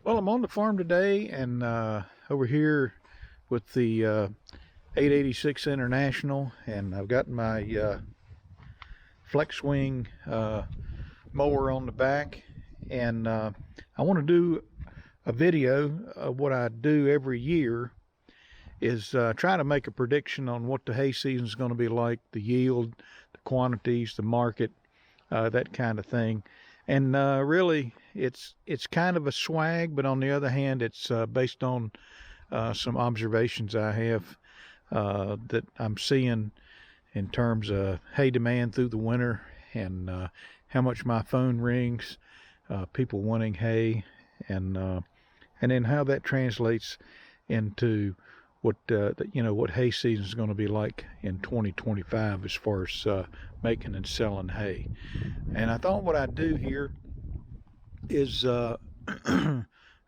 Well, I'm on the farm today, and over here with the 886 International, and I've got my flex wing mower on the back, and I want to do a video of what I do every year is try to make a prediction on what the hay season is going to be like, the yield, the quantities, the market, that kind of thing. And really, it's kind of a swag, but on the other hand, it's based on some observations I have that I'm seeing in terms of hay demand through the winter, and how much my phone rings, people wanting hay, and then how that translates into what what hay season is going to be like in 2025 as far as making and selling hay. And I thought what I'd do here is I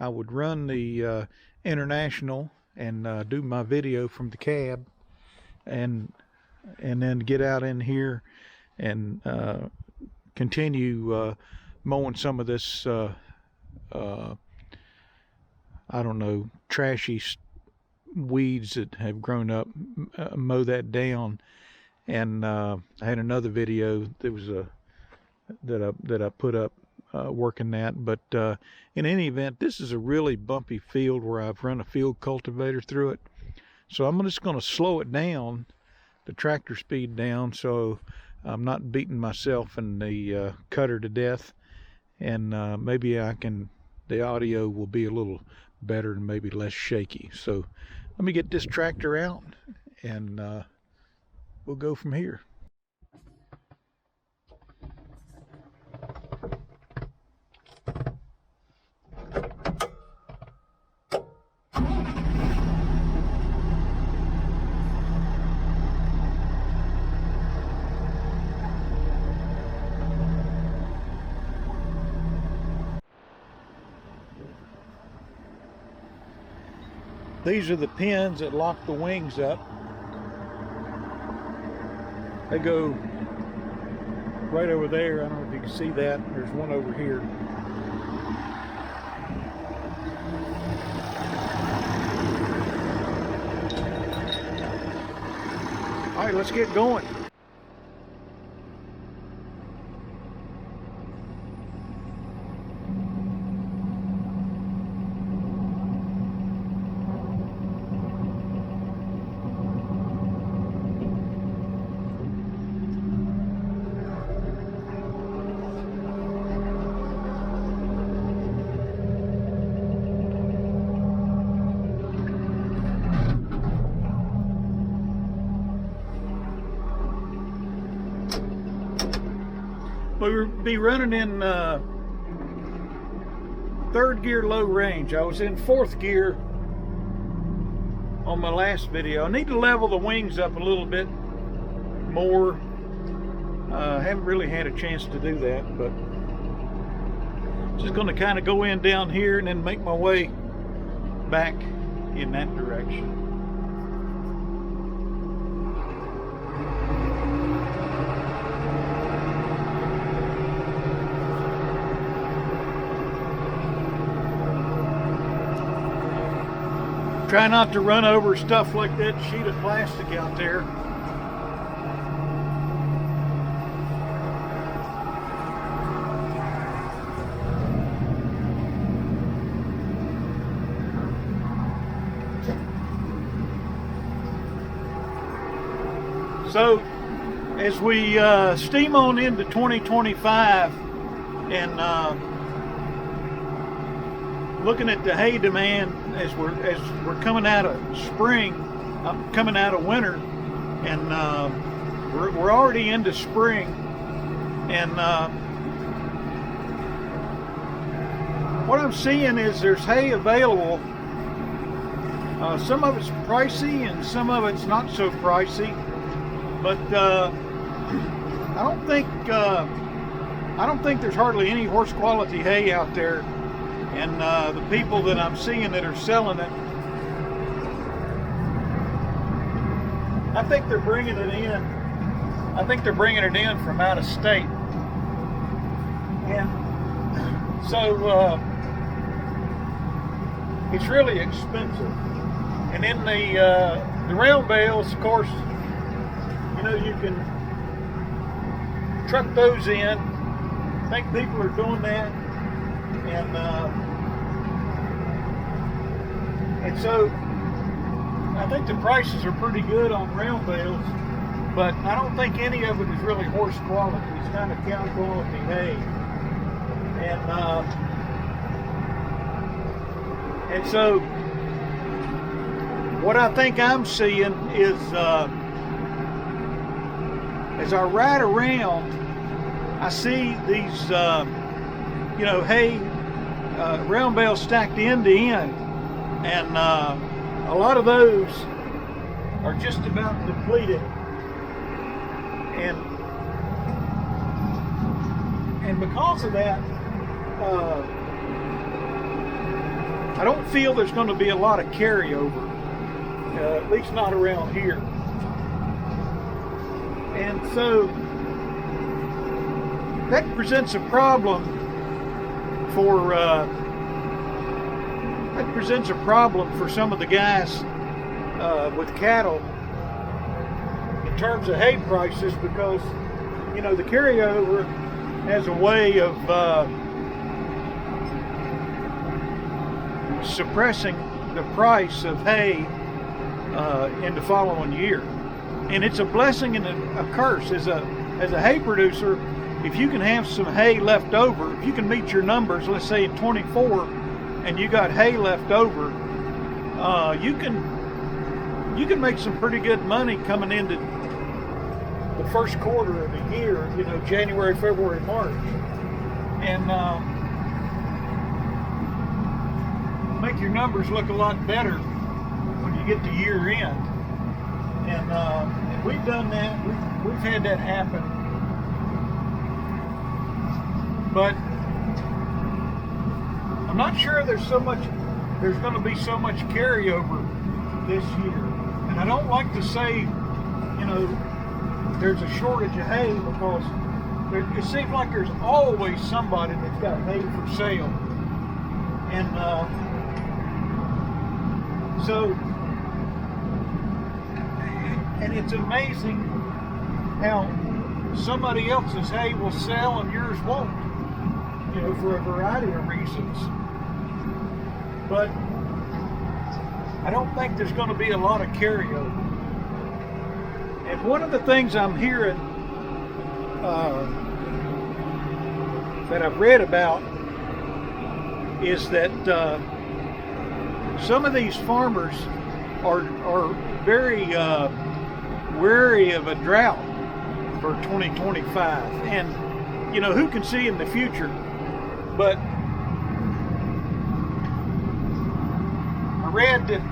would run the International and do my video from the cab, and then get out in here and continue mowing some of this I don't know, trashy weeds that have grown up, mow that down. And I had another video that was that I put up working that. But in any event, this is a really bumpy field where I've run a field cultivator through it, so I'm just going to slow it down, the tractor speed down, so I'm not beating myself and the cutter to death, and maybe the audio will be a little better and maybe less shaky. So let me get this tractor out, and we'll go from here. These are the pins that lock the wings up. They go right over there. I don't know if you can see that. There's one over here. All right, let's get going. We'll be running in third gear low range. I was in fourth gear on my last video. I need to level the wings up a little bit more. I haven't really had a chance to do that, but just going to kind of go in down here and then make my way back in that direction. Try not to run over stuff like that sheet of plastic out there. So as we steam on into 2025 and looking at the hay demand as we're coming out of spring, coming out of winter, and we're already into spring, and what I'm seeing is there's hay available. Some of it's pricey and some of it's not so pricey, but I don't think there's hardly any horse quality hay out there. And the people that I'm seeing that are selling it, I think they're bringing it in. I think they're bringing it in from out of state. And so it's really expensive. And then the round bales, of course, you know, you can truck those in. I think people are doing that, and so I think the prices are pretty good on round bales, but I don't think any of it is really horse quality. It's kind of cow quality hay, and so what I think I'm seeing is as I ride around, I see these, you know, hay, round bales stacked end to end, and a lot of those are just about depleted, and because of that, I don't feel there's going to be a lot of carryover, at least not around here. And so that presents a problem for some of the guys with cattle in terms of hay prices, because you know the carryover has a way of suppressing the price of hay in the following year. And it's a blessing and a curse. As a hay producer, if you can have some hay left over, if you can meet your numbers, let's say in 24, and you got hay left over, you can make some pretty good money coming into the first quarter of the year, you know, January, February, March, and make your numbers look a lot better when you get to year end. And we've done that. We've had that happen. But I'm not sure there's going to be so much carryover this year. And I don't like to say, you know, there's a shortage of hay, because it seems like there's always somebody that's got hay for sale. And and it's amazing how somebody else's hay will sell and yours won't, you know, for a variety of reasons. But I don't think there's going to be a lot of carryover. And one of the things I'm hearing that I've read about is that some of these farmers are very wary of a drought for 2025, and you know, who can see in the future, but I read that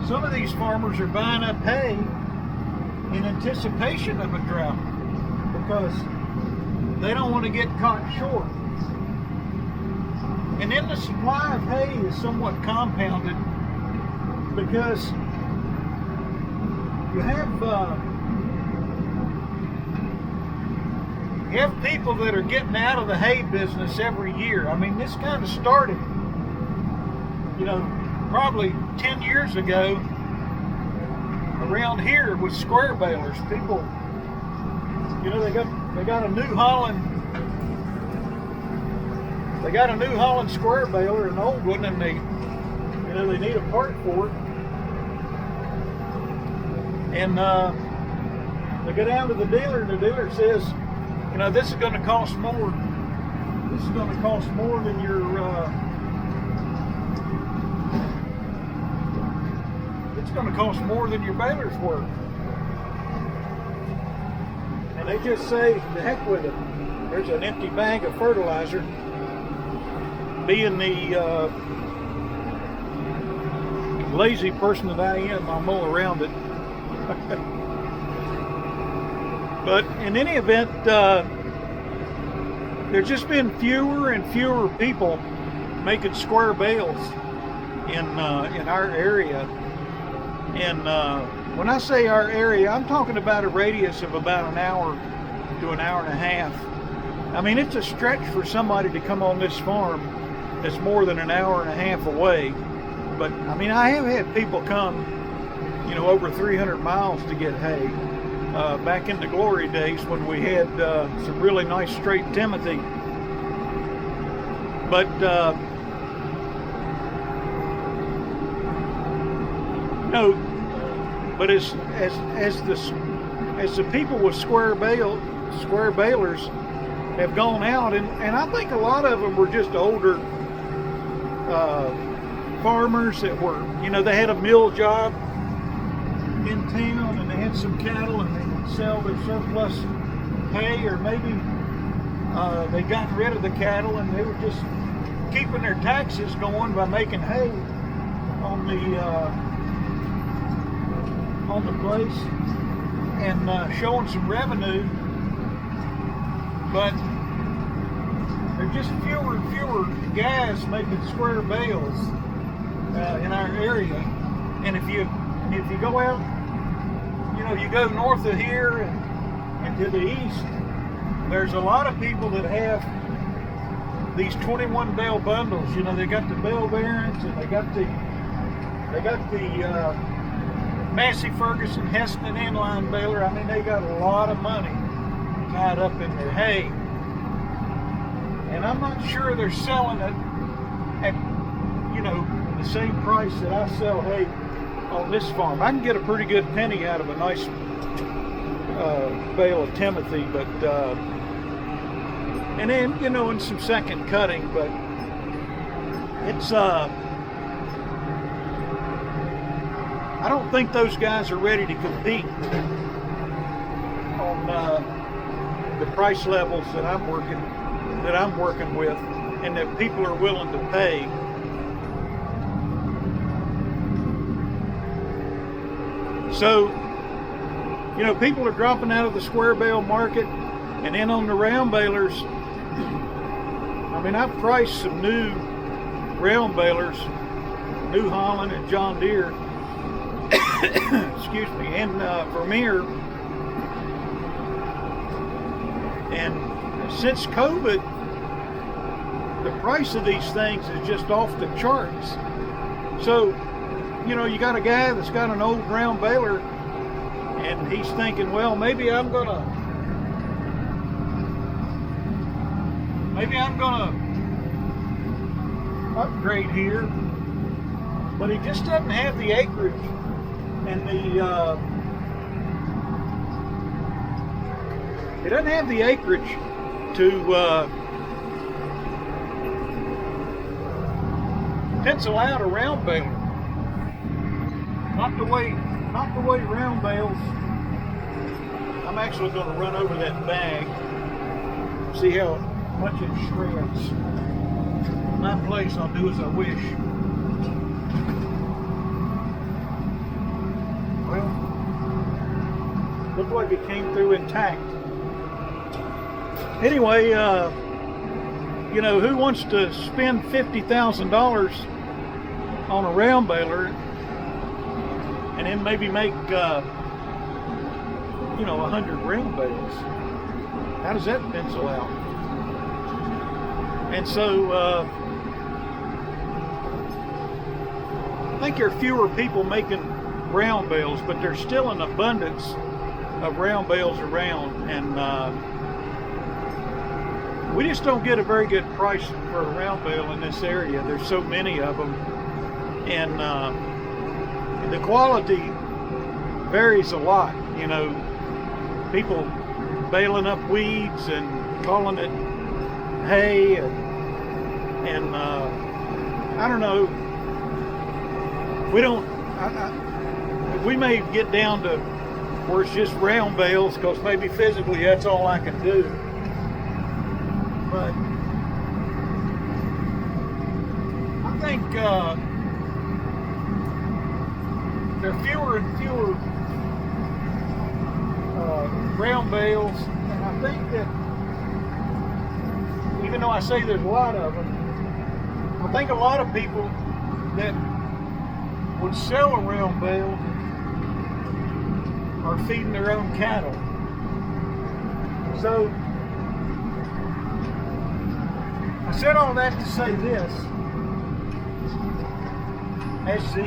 some of these farmers are buying up hay in anticipation of a drought, because they don't want to get caught short. And then the supply of hay is somewhat compounded, because you have people that are getting out of the hay business every year. I mean, this kind of started, you know, probably 10 years ago around here with square balers. People, you know, they got a New Holland. They got a New Holland square baler, an old one, and they need a part for it. And they go down to the dealer, and the dealer says, you know, this is going to cost more. This is going to cost more than your. It's going to cost more than your baler's worth. And they just say, the heck with it. There's an empty bag of fertilizer. Being the lazy person that I am, I'll mow around it. But in any event, there's just been fewer and fewer people making square bales in our area. And when I say our area, I'm talking about a radius of about an hour to an hour and a half I mean, it's a stretch for somebody to come on this farm that's more than an hour and a half away. But I mean, I have had people come, you know, over 300 miles to get hay. Back in the glory days when we had some really nice straight Timothy. But no, but as the people with square balers have gone out, and I think a lot of them were just older farmers that were, you know, they had a mill job in town and they had some cattle and they would sell their surplus hay, or maybe they got rid of the cattle and they were just keeping their taxes going by making hay on the place and showing some revenue. But there's just fewer and fewer guys making square bales in our area. And if you go out, you know, you go north of here and to the east, there's a lot of people that have these 21 bale bundles. You know, they got the bale bearings and they got the Massey Ferguson Heston inline baler. I mean, they got a lot of money tied up in their hay, and I'm not sure they're selling it at, you know, the same price that I sell hay on this farm. I can get a pretty good penny out of a nice bale of Timothy, but and then, you know, in some second cutting, but it's I don't think those guys are ready to compete on the price levels that I'm working with, and that people are willing to pay. So, you know, people are dropping out of the square bale market and in on the round balers. I mean, I've priced some new round balers, New Holland and John Deere, excuse me, and Vermeer. And since COVID, the price of these things is just off the charts. So, you know, you got a guy that's got an old round baler and he's thinking, well, maybe I'm gonna upgrade here, but he just doesn't have the acreage and he doesn't have the acreage to pencil out a round baler. Not the way round bales. I'm actually going to run over that bag, see how much it shreds. In my place, I'll do as I wish. Well, looked like it came through intact. Anyway, you know, who wants to spend $50,000 on a round baler and then maybe make, you know, 100 round bales? How does that pencil out? And so, I think there are fewer people making round bales, but there's still an abundance of round bales around, and we just don't get a very good price for a round bale in this area. There's so many of them, and the quality varies a lot. You know, people baling up weeds and calling it hay, and I don't know. We may get down to where it's just round bales, because maybe physically that's all I can do. But I think there are fewer and fewer round bales, and I think that even though I say there's a lot of them, I think a lot of people that would sell a round bale are feeding their own cattle. So I said all that to say this. As the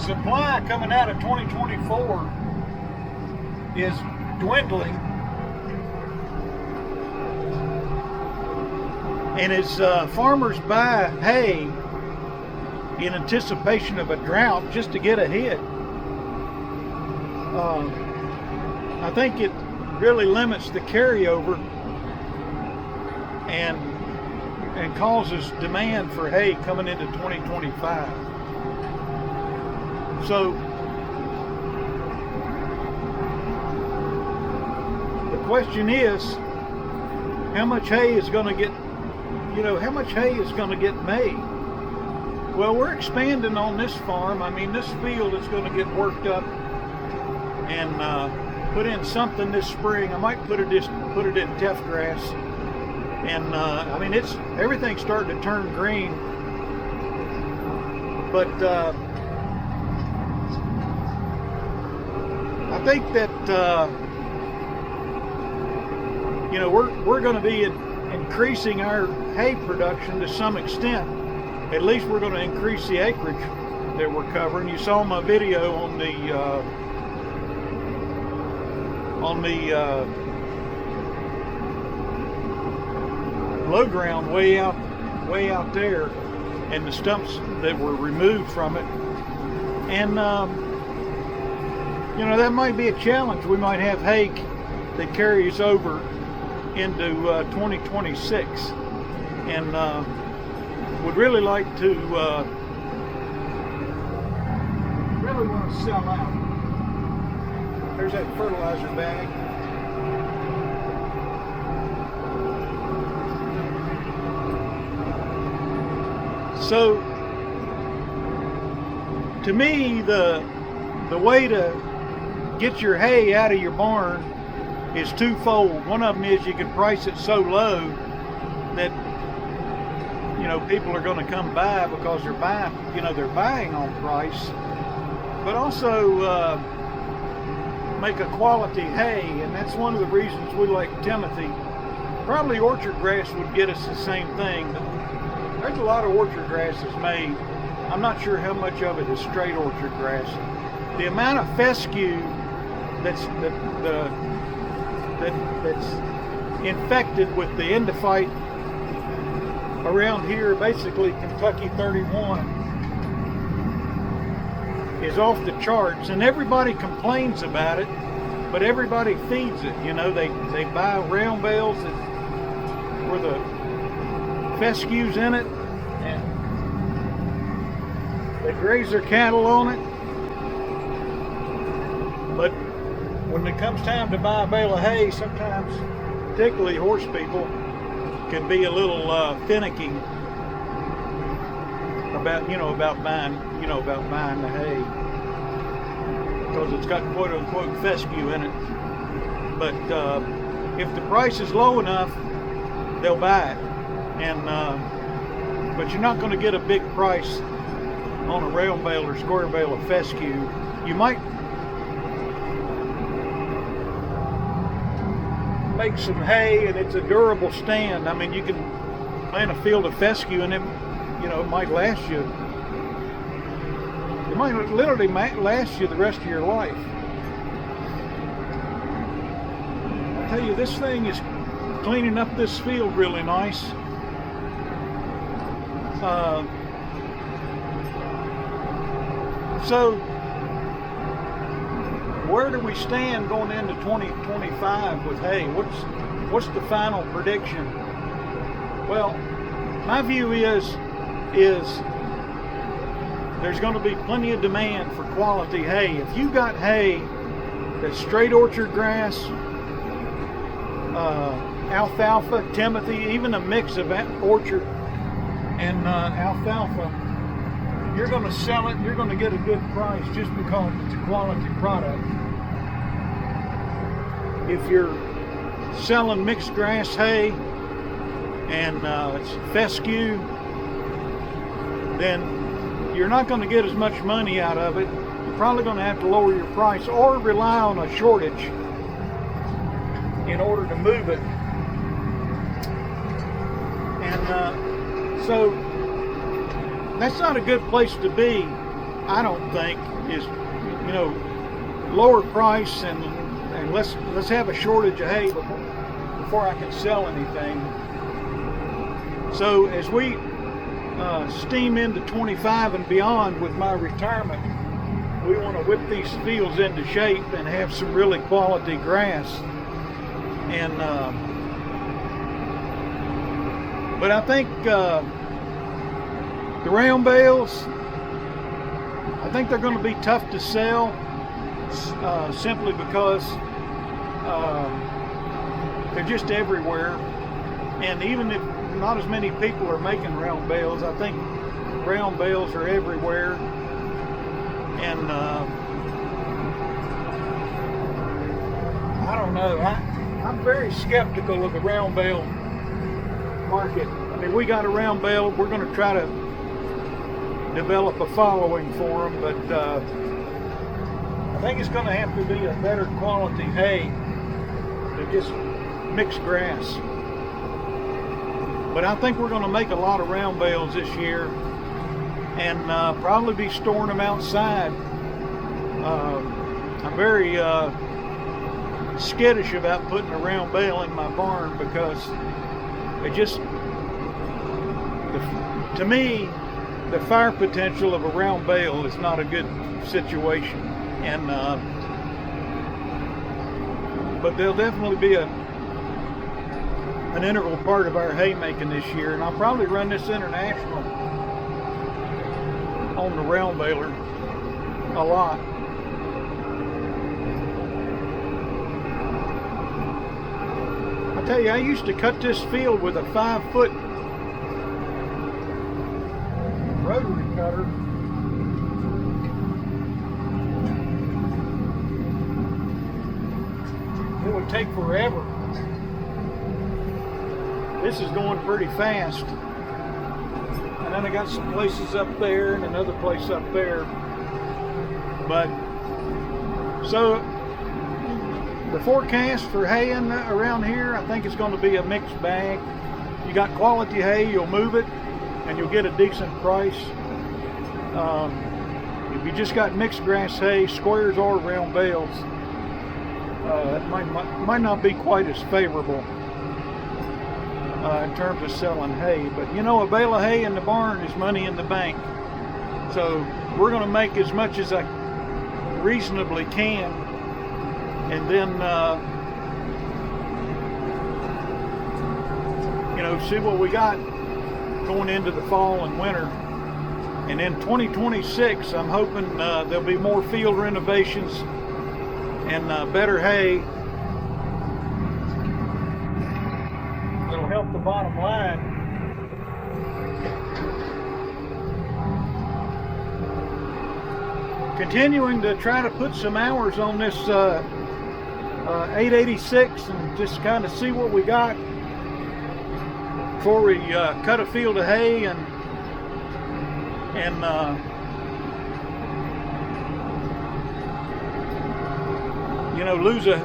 supply coming out of 2024 is dwindling, and as farmers buy hay in anticipation of a drought just to get ahead, I think it really limits the carryover and causes demand for hay coming into 2025. So the question is, how much hay is going to get, how much hay is going to get made? Well, we're expanding on this farm. I mean, this field is going to get worked up and put in something this spring. I might put it in teff grass. And I mean, everything's starting to turn green, but I think that we're going to be increasing our hay production to some extent. At least we're going to increase the acreage that we're covering. You saw my video on the low ground way out there, and the stumps that were removed from it. And that might be a challenge. We might have hay that carries over into 2026, and would really like to really want to sell out. There's that fertilizer bag. So, to me, the way to get your hay out of your barn is twofold. One of them is you can price it so low that people are going to come buy because they're buying on price, but also make a quality hay, and that's one of the reasons we like Timothy. Probably orchard grass would get us the same thing, but there's a lot of orchard grasses made. I'm not sure how much of it is straight orchard grass. The amount of fescue that's infected with the endophyte around here, basically Kentucky 31, is off the charts, and everybody complains about it, but everybody feeds it. They buy round bales where the fescue's in it, and they graze their cattle on it. But when it comes time to buy a bale of hay, sometimes, particularly horse people, can be a little finicky about buying the hay, because it's got quote unquote fescue in it. But if the price is low enough, they'll buy it. And but you're not going to get a big price on a round bale or square bale of fescue. You might make some hay, and it's a durable stand. I mean, you can plant a field of fescue, and it might last you. It might literally last you the rest of your life. I tell you, this thing is cleaning up this field really nice. So where do we stand going into 2025 with hay? What's the final prediction? Well, my view is there's going to be plenty of demand for quality hay. If you got hay that's straight orchard grass, alfalfa, Timothy, even a mix of orchard and alfalfa, you're going to sell it, you're going to get a good price just because it's a quality product. If you're selling mixed grass hay and it's fescue, then you're not going to get as much money out of it. You're probably going to have to lower your price or rely on a shortage in order to move it. And so that's not a good place to be, I don't think, is, you know, lower price and let's have a shortage of hay before I can sell anything. So as we steam into 25 and beyond with my retirement, we want to whip these fields into shape and have some really quality grass. And but I think the round bales, I think they're going to be tough to sell, simply because they're just everywhere. And even if not as many people are making round bales, I think round bales are everywhere. And I don't know, I'm very skeptical of the round bale market. I mean, we got a round bale, we're going to try to develop a following for them, but I think it's going to have to be a better quality hay than just mixed grass. But I think we're going to make a lot of round bales this year, and probably be storing them outside. I'm very skittish about putting a round bale in my barn, because it just, to me, the fire potential of a round bale is not a good situation. And but they'll definitely be an integral part of our haymaking this year, and I'll probably run this International on the round baler a lot. I tell you, I used to cut this field with a 5-foot rotary cutter. It would take forever. This is going pretty fast. And then I got some places up there and another place up there. But so the forecast for haying around here, I think it's going to be a mixed bag. You got quality hay, you'll move it and you'll get a decent price. If you just got mixed grass hay, squares or round bales, that might not be quite as favorable in terms of selling hay. But you know, a bale of hay in the barn is money in the bank. So we're going to make as much as I reasonably can, and then you know, see what we got going into the fall and winter. And in 2026, I'm hoping there'll be more field renovations and better hay that'll help the bottom line. Continuing to try to put some hours on this 886 and just kind of see what we got before we cut a field of hay and you know, lose a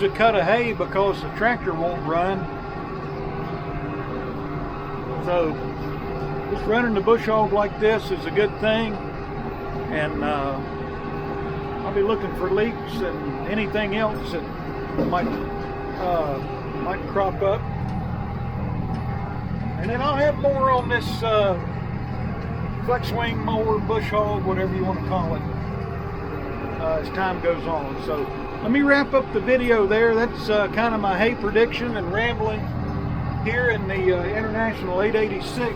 cut of hay because the tractor won't run. So just running the bush hog like this is a good thing, and I'll be looking for leaks and anything else that might crop up. And then I'll have more on this flex swing mower, bush hog, whatever you want to call it, as time goes on. So let me wrap up the video there. That's kind of my hay prediction and rambling here in the International 886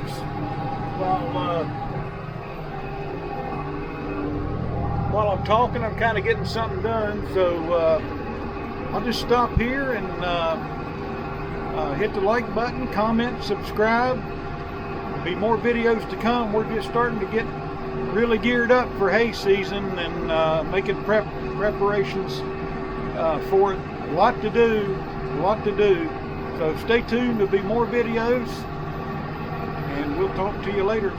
while I'm talking. I'm kind of getting something done, so I'll just stop here and hit the like button, comment, subscribe. There'll be more videos to come. We're just starting to get really geared up for hay season and making preparations for it. A lot to do. So stay tuned. There'll be more videos, and we'll talk to you later.